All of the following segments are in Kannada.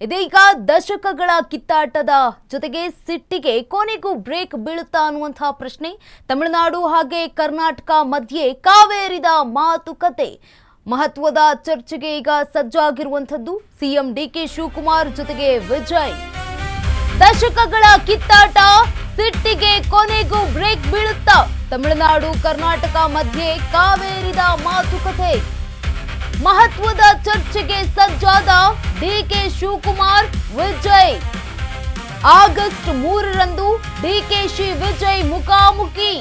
ಇದೀಗ ದಶಕಗಳ ಕಿತ್ತಾಟದ ಜೊತೆಗೆ ಸಿಟ್ಟಿಗೆ ಕೊನೆಗೂ ಬ್ರೇಕ್ ಬೀಳುತ್ತಾ ಅನ್ನುವಂತಹ ಪ್ರಶ್ನೆ. ತಮಿಳುನಾಡು ಹಾಗೆ ಕರ್ನಾಟಕ ಮಧ್ಯೆ ಕಾವೇರಿದ ಮಾತುಕತೆ ಮಹತ್ವದ ಚರ್ಚೆಗೆ ಈಗ ಸಜ್ಜಾಗಿರುವಂತದ್ದು. ಸಿಎಂ ಡಿಕೆ ಶಿವಕುಮಾರ್ ಜೊತೆಗೆ ವಿಜಯ್. ದಶಕಗಳ ಕಿತ್ತಾಟ ಸಿಟ್ಟಿಗೆ ಕೊನೆಗೂ ಬ್ರೇಕ್ ಬೀಳುತ್ತಾ ತಮಿಳುನಾಡು ಕರ್ನಾಟಕ ಮಧ್ಯೆ ಕಾವೇರಿದ ಮಾತುಕತೆ ಮಹತ್ವದ ಚರ್ಚೆಗೆ ಸಜ್ಜಾದ ಡಿಕೆ ಶಿವಕುಮಾರ್ ವಿಜಯ್. ಆಗಸ್ಟ್ 3ರಂದು ಡಿಕೆಶಿ ವಿಜಯ್ ಮುಖಾಮುಖಿ.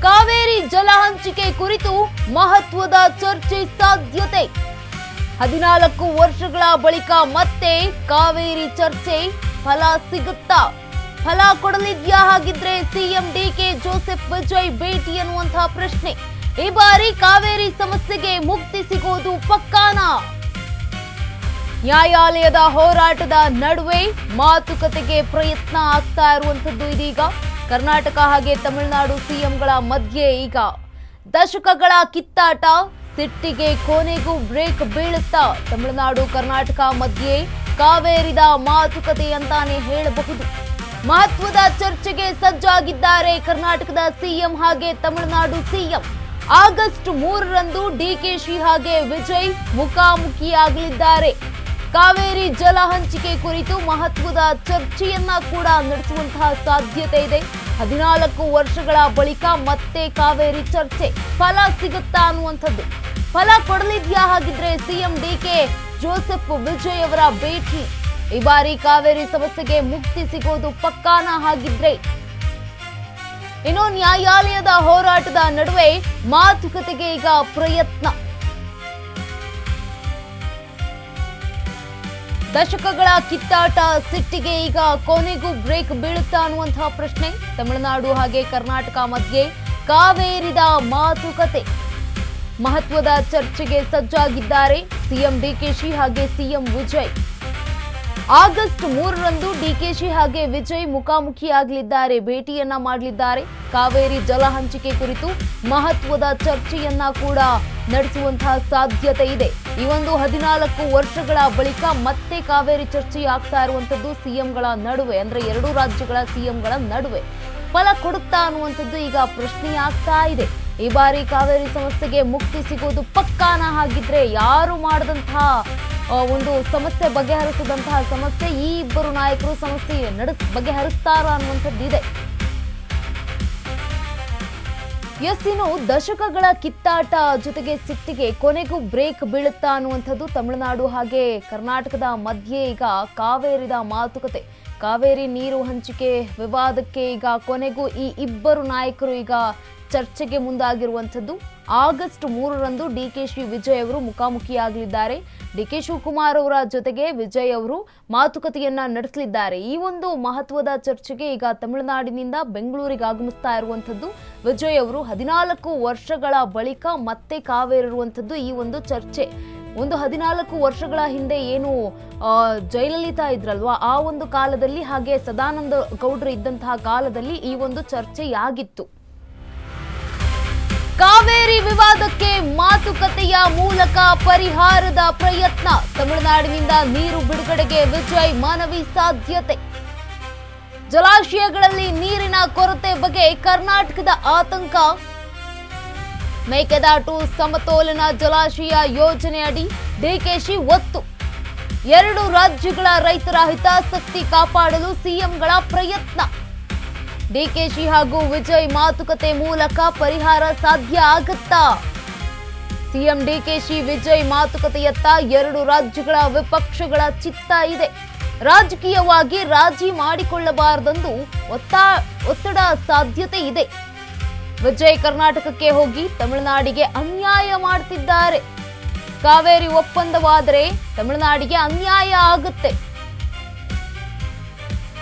ಕಾವೇರಿ ಜಲ ಹಂಚಿಕೆ ಕುರಿತು ಮಹತ್ವದ ಚರ್ಚೆ ಸಾಧ್ಯತೆ. 14 ವರ್ಷಗಳ ಬಳಿಕ ಮತ್ತೆ ಕಾವೇರಿ ಚರ್ಚೆ ಫಲ ಸಿಗುತ್ತಾ? ಫಲ ಕೊಡಲಿದ್ಯಾ? ಹಾಗಿದ್ರೆ ಸಿಎಂ ಡಿಕೆ ಜೋಸೆಫ್ ವಿಜಯ್ ಭೇಟಿ ಅನ್ನುವಂತಹ ಪ್ರಶ್ನೆ. ಈ ಬಾರಿ ಕಾವೇರಿ ಸಮಸ್ಯೆಗೆ ಮುಕ್ತಿ ಸಿಗೋದು ಪಕ್ಕಾನಾ? ನ್ಯಾಯಾಲಯದ ಹೋರಾಟದ ನಡುವೆ ಮಾತುಕತೆಗೆ ಪ್ರಯತ್ನ ಆಗ್ತಾ ಇರುವಂತದ್ದು ಇದೀಗ. ಕರ್ನಾಟಕ ಹಾಗೆ ತಮಿಳುನಾಡು ಸಿಎಂಗಳ ಮಧ್ಯೆ ಈಗ ದಶಕಗಳ ಕಿತ್ತಾಟ ಸಿಟ್ಟಿಗೆ ಕೊನೆಗೂ ಬ್ರೇಕ್ ಬೀಳುತ್ತಾ ತಮಿಳುನಾಡು ಕರ್ನಾಟಕ ಮಧ್ಯೆ ಕಾವೇರಿದ ಮಾತುಕತೆ ಅಂತಾನೆ ಹೇಳಬಹುದು. ಮಹತ್ವದ ಚರ್ಚೆಗೆ ಸಜ್ಜಾಗಿದ್ದಾರೆ ಕರ್ನಾಟಕದ ಸಿಎಂ ಹಾಗೆ ತಮಿಳುನಾಡು ಸಿಎಂ. ಆಗಸ್ಟ್ 3ರಂದು ಡಿಕೆಶಿ ಹಾಗೆ ವಿಜಯ್ ಮುಖಾಮುಖಿಯಾಗಲಿದ್ದಾರೆ. ಕಾವೇರಿ ಜಲ ಹಂಚಿಕೆ ಕುರಿತು ಮಹತ್ವದ ಚರ್ಚೆಯನ್ನ ಕೂಡ ನಡೆಸುವಂತಹ ಸಾಧ್ಯತೆ ಇದೆ. 14 ವರ್ಷಗಳ ಬಳಿಕ ಮತ್ತೆ ಕಾವೇರಿ ಚರ್ಚೆ ಫಲ ಸಿಗುತ್ತಾ ಅನ್ನುವಂಥದ್ದು. ಫಲ ಕೊಡಲಿದ್ಯಾ? ಹಾಗಿದ್ರೆ ಸಿಎಂ ಡಿಕೆ ಜೋಸೆಫ್ ವಿಜಯ್ ಅವರ ಭೇಟಿ. ಈ ಬಾರಿ ಕಾವೇರಿ ಸಮಸ್ಯೆಗೆ ಮುಕ್ತಿ ಸಿಗೋದು ಪಕ್ಕಾನಾ? ಹಾಗಿದ್ರೆ ಇನ್ನು ನ್ಯಾಯಾಲಯದ ಹೋರಾಟದ ನಡುವೆ ಮಾತುಕತೆಗೆ ಈಗ ಪ್ರಯತ್ನ. ದಶಕಗಳ ಕಿತ್ತಾಟ ಸಿಟ್ಟಿಗೆ ಈಗ ಕೊನೆಗೂ ಬ್ರೇಕ್ ಬೀಳುತ್ತಾ ಅನ್ನುವಂತಹ ಪ್ರಶ್ನೆ. ತಮಿಳುನಾಡು ಹಾಗೆ ಕರ್ನಾಟಕ ಮಧ್ಯೆ ಕಾವೇರಿದ ಮಾತುಕತೆ ಮಹತ್ವದ ಚರ್ಚೆಗೆ ಸಜ್ಜಾಗಿದ್ದಾರೆ ಸಿಎಂ ಡಿಕೆಶಿ ಹಾಗೆ ಸಿಎಂ ವಿಜಯ್. ಆಗಸ್ಟ್ 3ರಂದು ಡಿಕೆಶಿ ಹಾಗೆ ವಿಜಯ್ ಮುಖಾಮುಖಿಯಾಗಲಿದ್ದಾರೆ, ಭೇಟಿಯನ್ನ ಮಾಡಲಿದ್ದಾರೆ. ಕಾವೇರಿ ಜಲ ಹಂಚಿಕೆ ಕುರಿತು ಮಹತ್ವದ ಚರ್ಚೆಯನ್ನ ಕೂಡ ನಡೆಸುವಂತಹ ಸಾಧ್ಯತೆ ಇದೆ. ಈ ಒಂದು 14 ವರ್ಷಗಳ ಬಳಿಕ ಮತ್ತೆ ಕಾವೇರಿ ಚರ್ಚೆ ಆಗ್ತಾ ಇರುವಂತದ್ದು ಸಿಎಂಗಳ ನಡುವೆ, ಅಂದ್ರೆ 2 ರಾಜ್ಯಗಳ ಸಿಎಂಗಳ ನಡುವೆ. ಫಲ ಕೊಡುತ್ತಾ ಅನ್ನುವಂಥದ್ದು ಈಗ ಪ್ರಶ್ನೆ ಆಗ್ತಾ ಇದೆ. ಈ ಬಾರಿ ಕಾವೇರಿ ಸಮಸ್ಯೆಗೆ ಮುಕ್ತಿ ಸಿಗೋದು ಪಕ್ಕಾನಾ? ಹಾಗಿದ್ರೆ ಯಾರು ಮಾಡದಂತಹ ಒಂದು ಸಮಸ್ಯೆ ಬಗೆಹರಿಸದಂತಹ ಸಮಸ್ಯೆ ಈ ಇಬ್ಬರು ನಾಯಕರು ಸಮಸ್ಯೆ ಬಗೆಹರಿಸ್ತಾರ ಅನ್ನುವಂಥದ್ದಿದೆ. ಇನ್ನು ದಶಕಗಳ ಕಿತ್ತಾಟ ಜೊತೆಗೆ ಸಿಟ್ಟಿಗೆ ಕೊನೆಗೂ ಬ್ರೇಕ್ ಬೀಳುತ್ತಾ ಅನ್ನುವಂಥದ್ದು. ತಮಿಳುನಾಡು ಹಾಗೆ ಕರ್ನಾಟಕದ ಮಧ್ಯೆ ಈಗ ಕಾವೇರಿದ ಮಾತುಕತೆ. ಕಾವೇರಿ ನೀರು ಹಂಚಿಕೆ ವಿವಾದಕ್ಕೆ ಈಗ ಕೊನೆಗೂ ಈ ಇಬ್ಬರು ನಾಯಕರು ಈಗ ಚರ್ಚೆಗೆ ಮುಂದಾಗಿರುವಂಥದ್ದು. ಆಗಸ್ಟ್ 3ರಂದು ಡಿಕೆಶಿ ವಿಜಯ್ ಅವರು ಮುಖಾಮುಖಿಯಾಗಲಿದ್ದಾರೆ. ಡಿಕೆ ಶಿವಕುಮಾರ್ ಅವರ ಜೊತೆಗೆ ವಿಜಯ್ ಅವರು ಮಾತುಕತೆಯನ್ನ ನಡೆಸಲಿದ್ದಾರೆ. ಈ ಒಂದು ಮಹತ್ವದ ಚರ್ಚೆಗೆ ಈಗ ತಮಿಳುನಾಡಿನಿಂದ ಬೆಂಗಳೂರಿಗೆ ಆಗಮಿಸ್ತಾ ಇರುವಂಥದ್ದು ವಿಜಯ್ ಅವರು. 14 ವರ್ಷಗಳ ಬಳಿಕ ಮತ್ತೆ ಕಾವೇರಿ ಇರುವಂಥದ್ದು ಈ ಒಂದು ಚರ್ಚೆ. ಒಂದು 14 ವರ್ಷಗಳ ಹಿಂದೆ ಏನು ಜಯಲಲಿತಾ ಇದ್ರಲ್ವಾ, ಆ ಒಂದು ಕಾಲದಲ್ಲಿ ಹಾಗೆ ಸದಾನಂದ ಗೌಡ್ರು ಇದ್ದಂತಹ ಕಾಲದಲ್ಲಿ ಈ ಒಂದು ಚರ್ಚೆಯಾಗಿತ್ತು. ಕಾವೇರಿ ವಿವಾದಕ್ಕೆ ಮಾತುಕತೆಯ ಮೂಲಕ ಪರಿಹಾರದ ಪ್ರಯತ್ನ. ತಮಿಳುನಾಡಿನಿಂದ ನೀರು ಬಿಡುಗಡೆಗೆ ವಿಜಯ್ ಮನವಿ ಸಾಧ್ಯತೆ. ಜಲಾಶಯಗಳಲ್ಲಿ ನೀರಿನ ಕೊರತೆ ಬಗ್ಗೆ ಕರ್ನಾಟಕದ ಆತಂಕ. ಮೇಕೆದಾಟು ಸಮತೋಲನ ಜಲಾಶಯ ಯೋಜನೆ ಅಡಿ ಡಿಕೆಶಿ ಒತ್ತು. 2 ರಾಜ್ಯಗಳ ರೈತರ ಹಿತಾಸಕ್ತಿ ಕಾಪಾಡಲು ಸಿಎಂಗಳ ಪ್ರಯತ್ನ. ಡಿಕೆಶಿ ಹಾಗೂ ವಿಜಯ್ ಮಾತುಕತೆ ಮೂಲಕ ಪರಿಹಾರ ಸಾಧ್ಯ ಆಗುತ್ತಾ? ಸಿಎಂ ಡಿಕೆಶಿ ವಿಜಯ್ ಮಾತುಕತೆಯತ್ತ 2 ರಾಜ್ಯಗಳ ವಿಪಕ್ಷಗಳ ಚಿತ್ತ ಇದೆ. ರಾಜಕೀಯವಾಗಿ ರಾಜಿ ಮಾಡಿಕೊಳ್ಳಬಾರದೆಂದು ಒತ್ತಡ ಸಾಧ್ಯತೆ ಇದೆ. ವಿಜಯ್ ಕರ್ನಾಟಕಕ್ಕೆ ಹೋಗಿ ತಮಿಳುನಾಡಿಗೆ ಅನ್ಯಾಯ ಮಾಡ್ತಿದ್ದಾರೆ. ಕಾವೇರಿ ಒಪ್ಪಂದವಾದರೆ ತಮಿಳುನಾಡಿಗೆ ಅನ್ಯಾಯ ಆಗುತ್ತೆ.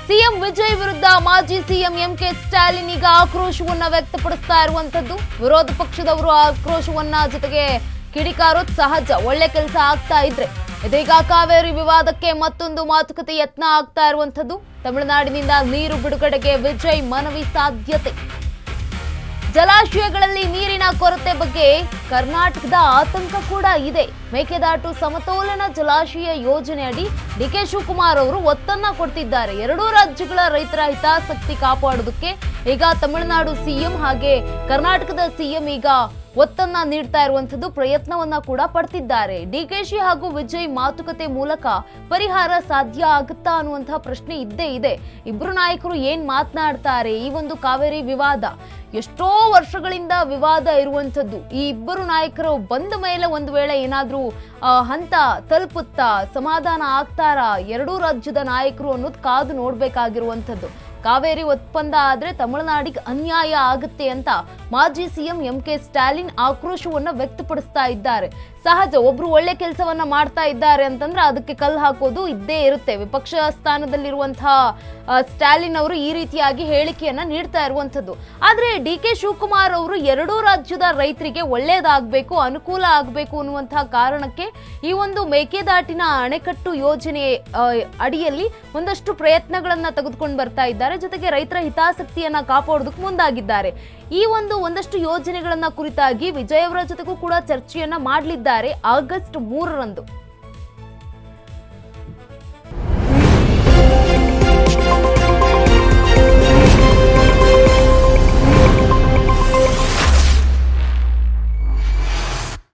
ಸಿಎಂ ವಿಜಯ್ ವಿರುದ್ಧ ಮಾಜಿ ಸಿಎಂ ಎಂಕೆ ಸ್ಟಾಲಿನ್ ಈಗ ಆಕ್ರೋಶವನ್ನ ವ್ಯಕ್ತಪಡಿಸ್ತಾ ಇರುವಂತದ್ದು. ವಿರೋಧ ಪಕ್ಷದವರು ಆಕ್ರೋಶವನ್ನ ಜೊತೆಗೆ ಕಿಡಿಕಾರೋದು ಸಹಜ, ಒಳ್ಳೆ ಕೆಲಸ ಆಗ್ತಾ ಇದ್ರೆ. ಇದೀಗ ಕಾವೇರಿ ವಿವಾದಕ್ಕೆ ಮತ್ತೊಂದು ಮಾತುಕತೆ ಯತ್ನ ಆಗ್ತಾ ಇರುವಂತದ್ದು. ತಮಿಳುನಾಡಿನಿಂದ ನೀರು ಬಿಡುಗಡೆಗೆ ವಿಜಯ್ ಮನವಿ ಸಾಧ್ಯತೆ. ಜಲಾಶಯಗಳಲ್ಲಿ ನೀರಿನ ಕೊರತೆ ಬಗ್ಗೆ ಕರ್ನಾಟಕದ ಆತಂಕ ಕೂಡ ಇದೆ. ಮೇಕೆದಾಟು ಸಮತೋಲನ ಜಲಾಶಯ ಯೋಜನೆ ಅಡಿ ಡಿಕೆ ಶಿವಕುಮಾರ್ ಅವರು ಒತ್ತನ್ನ ಕೊಡ್ತಿದ್ದಾರೆ. ಎರಡೂ ರಾಜ್ಯಗಳ ರೈತರ ಹಿತಾಸಕ್ತಿ ಕಾಪಾಡೋದಕ್ಕೆ ಈಗ ತಮಿಳುನಾಡು ಸಿಎಂ ಹಾಗೆ ಕರ್ನಾಟಕದ ಸಿಎಂ ಈಗ ಒತ್ತನ್ನ ನೀಡ್ತಾ ಇರುವಂತದ್ದು, ಪ್ರಯತ್ನವನ್ನ ಕೂಡ ಪಡ್ತಿದ್ದಾರೆ. ಡಿಕೆಶಿ ಹಾಗೂ ವಿಜಯ್ ಮಾತುಕತೆ ಮೂಲಕ ಪರಿಹಾರ ಸಾಧ್ಯ ಆಗುತ್ತಾ ಅನ್ನುವಂತಹ ಪ್ರಶ್ನೆ ಇದ್ದೇ ಇದೆ. ಇಬ್ರು ನಾಯಕರು ಏನ್ ಮಾತನಾಡ್ತಾರೆ? ಈ ಒಂದು ಕಾವೇರಿ ವಿವಾದ ಎಷ್ಟೋ ವರ್ಷಗಳಿಂದ ವಿವಾದ ಇರುವಂತದ್ದು. ಈ ಇಬ್ಬರು ನಾಯಕರು ಬಂದ ಮೇಲೆ ಒಂದು ವೇಳೆ ಏನಾದ್ರೂ ಹಂತ ತಲುಪುತ್ತಾ, ಸಮಾಧಾನ ಆಗ್ತಾರಾ ಎರಡೂ ರಾಜ್ಯದ ನಾಯಕರು ಅನ್ನೋದು ಕಾದು ನೋಡ್ಬೇಕಾಗಿರುವಂತದ್ದು. ಕಾವೇರಿ ಒಪ್ಪಂದ ಆದ್ರೆ ತಮಿಳುನಾಡಿಗೆ ಅನ್ಯಾಯ ಆಗುತ್ತೆ ಅಂತ ಮಾಜಿ ಸಿಎಂ ಎಂಕೆ ಸ್ಟಾಲಿನ್ ಆಕ್ರೋಶವನ್ನ ವ್ಯಕ್ತಪಡಿಸ್ತಾ ಇದ್ದಾರೆ. ಸಹಜ, ಒಬ್ರು ಒಳ್ಳೆ ಕೆಲಸವನ್ನ ಮಾಡ್ತಾ ಇದ್ದಾರೆ ಅಂತಂದ್ರೆ ಅದಕ್ಕೆ ಕಲ್ಲು ಹಾಕೋದು ಇದ್ದೇ ಇರುತ್ತೆ. ವಿಪಕ್ಷ ಸ್ಥಾನದಲ್ಲಿರುವಂತಹ ಸ್ಟಾಲಿನ್ ಅವರು ಈ ರೀತಿಯಾಗಿ ಹೇಳಿಕೆಯನ್ನ ನೀಡ್ತಾ ಇರುವಂತದ್ದು. ಆದ್ರೆ ಡಿ ಕೆ ಶಿವಕುಮಾರ್ ಅವರು ಎರಡೂ ರಾಜ್ಯದ ರೈತರಿಗೆ ಒಳ್ಳೇದಾಗಬೇಕು, ಅನುಕೂಲ ಆಗಬೇಕು ಅನ್ನುವಂತಹ ಕಾರಣಕ್ಕೆ ಈ ಒಂದು ಮೇಕೆದಾಟಿನ ಅಣೆಕಟ್ಟು ಯೋಜನೆ ಅಡಿಯಲ್ಲಿ ಒಂದಷ್ಟು ಪ್ರಯತ್ನಗಳನ್ನ ತೆಗೆದುಕೊಂಡು ಬರ್ತಾ ಇದ್ದಾರೆ. ಜೊತೆಗೆ ರೈತರ ಹಿತಾಸಕ್ತಿಯನ್ನ ಕಾಪಾಡೋದಕ್ಕೆ ಮುಂದಾಗಿದ್ದಾರೆ. ಈ ಒಂದಷ್ಟು ಯೋಜನೆಗಳನ್ನ ಕುರಿತಾಗಿ ವಿಜಯ್ ಅವರ ಜೊತೆಗೂ ಕೂಡ ಚರ್ಚೆಯನ್ನ ಮಾಡಲಿದ್ದಾರೆ ಆಗಸ್ಟ್ 3ರಂದು.